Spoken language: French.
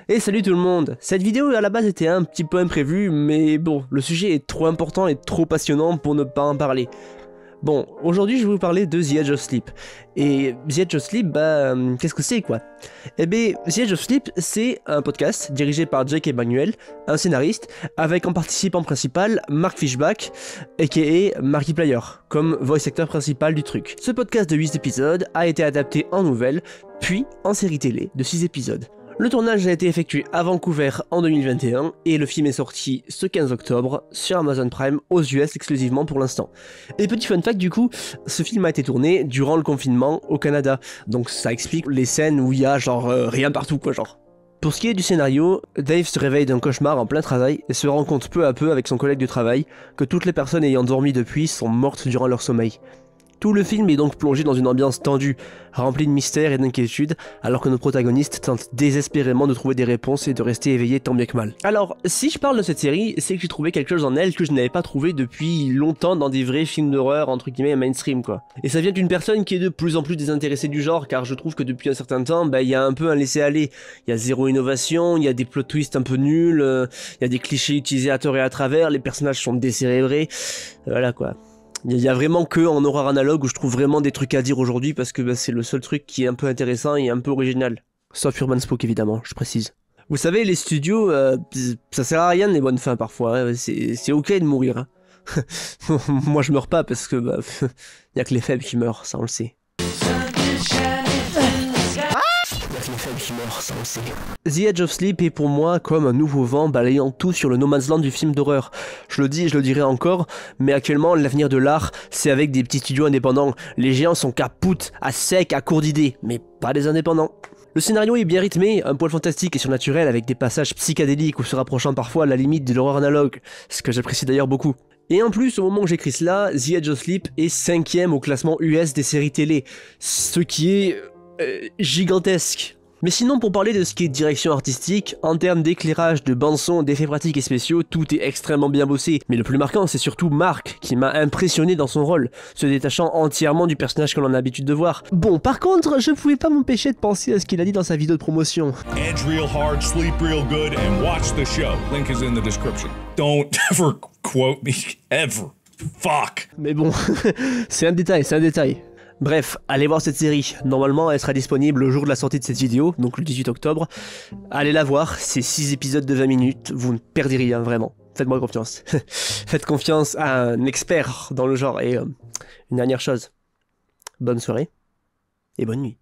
Et salut tout le monde. Cette vidéo à la base était un petit peu imprévue, mais bon, le sujet est trop important et trop passionnant pour ne pas en parler. Bon, aujourd'hui je vais vous parler de The Edge of Sleep. Et The Edge of Sleep, qu'est-ce que c'est quoi? Eh bien, The Edge of Sleep, c'est un podcast dirigé par Jake Emanuel, un scénariste, avec en participant principal Mark Fishback, aka Markiplier, comme voice actor principal du truc. Ce podcast de 8 épisodes a été adapté en nouvelle, puis en série télé de 6 épisodes. Le tournage a été effectué à Vancouver en 2021 et le film est sorti ce 15 octobre sur Amazon Prime aux US exclusivement pour l'instant. Et petit fun fact du coup, ce film a été tourné durant le confinement au Canada, donc ça explique les scènes où il y a genre rien partout quoi genre. Pour ce qui est du scénario, Dave se réveille d'un cauchemar en plein travail et se rend compte peu à peu avec son collègue de travail que toutes les personnes ayant dormi depuis sont mortes durant leur sommeil. Tout le film est donc plongé dans une ambiance tendue, remplie de mystères et d'inquiétudes, alors que nos protagonistes tentent désespérément de trouver des réponses et de rester éveillés tant bien que mal. Alors, si je parle de cette série, c'est que j'ai trouvé quelque chose en elle que je n'avais pas trouvé depuis longtemps dans des vrais films d'horreur entre guillemets mainstream quoi. Et ça vient d'une personne qui est de plus en plus désintéressée du genre, car je trouve que depuis un certain temps, il y a un peu un laisser-aller. Il y a zéro innovation, il y a des plot twists un peu nuls, il y a des clichés utilisés à tort et à travers, les personnages sont décérébrés, voilà quoi. Il y a vraiment que en horreur analogue où je trouve vraiment des trucs à dire aujourd'hui parce que c'est le seul truc qui est un peu intéressant et un peu original. Sauf Urban Spook évidemment, je précise. Vous savez, les studios, ça sert à rien les bonnes fins parfois, hein. C'est ok de mourir. Hein. Moi je meurs pas parce que y a que les faibles qui meurent, ça on le sait. The Edge of Sleep est pour moi comme un nouveau vent balayant tout sur le no man's land du film d'horreur. Je le dis et je le dirai encore, mais actuellement l'avenir de l'art, c'est avec des petits studios indépendants. Les géants sont capoutes, à sec, à court d'idées, mais pas des indépendants. Le scénario est bien rythmé, un poil fantastique et surnaturel avec des passages psychédéliques ou se rapprochant parfois à la limite de l'horreur analogue, ce que j'apprécie d'ailleurs beaucoup. Et en plus, au moment où j'écris cela, The Edge of Sleep est 5ème au classement US des séries télé, ce qui est gigantesque. Mais sinon, pour parler de ce qui est direction artistique, en termes d'éclairage, de bande-son, d'effets pratiques et spéciaux, tout est extrêmement bien bossé. Mais le plus marquant, c'est surtout Mark, qui m'a impressionné dans son rôle, se détachant entièrement du personnage que l'on a l'habitude de voir. Bon, par contre, je pouvais pas m'empêcher de penser à ce qu'il a dit dans sa vidéo de promotion. Edge real hard, sleep real good, and watch the show. Link is in the description. Don't ever quote me, ever. Fuck. Mais bon, c'est un détail, c'est un détail. Bref, allez voir cette série, normalement elle sera disponible le jour de la sortie de cette vidéo, donc le 18 octobre. Allez la voir, c'est 6 épisodes de 20 minutes, vous ne perdez rien, vraiment. Faites-moi confiance. Faites confiance à un expert dans le genre. Et une dernière chose, bonne soirée et bonne nuit.